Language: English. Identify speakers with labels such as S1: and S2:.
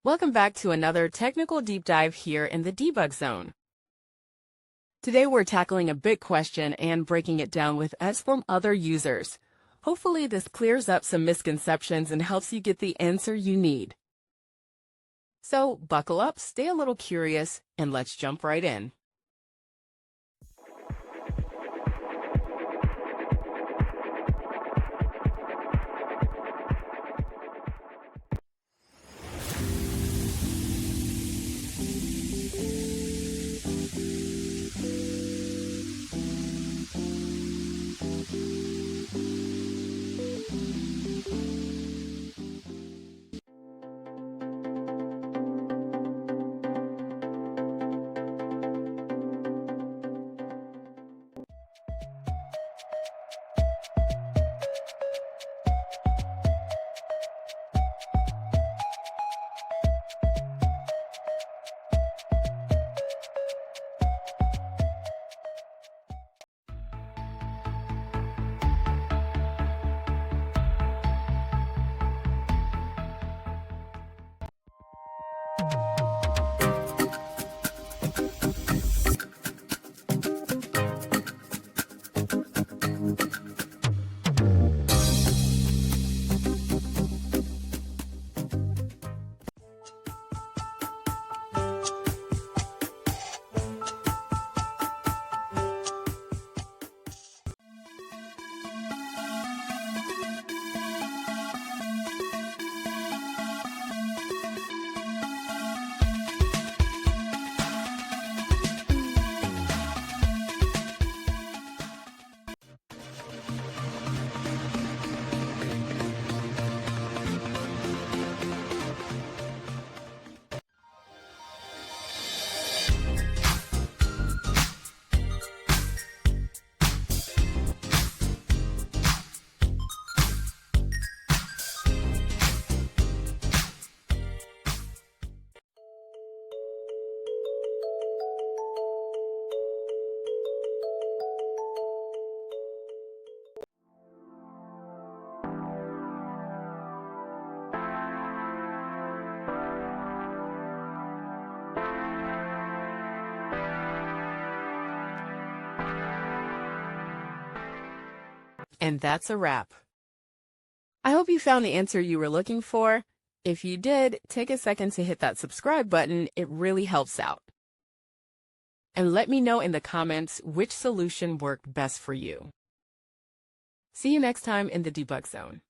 S1: Welcome back to another technical deep dive here in the debug zone. Today we're tackling a big question and breaking it down with us from other users. Hopefully this clears up some misconceptions and helps you get the answer you need. So buckle up, stay a little curious, and let's jump right in. And that's a wrap. I hope you found the answer you were looking for. If you did, take a second to hit that subscribe button. It really helps out. And let me know in the comments which solution worked best for you. See you next time in the debug zone.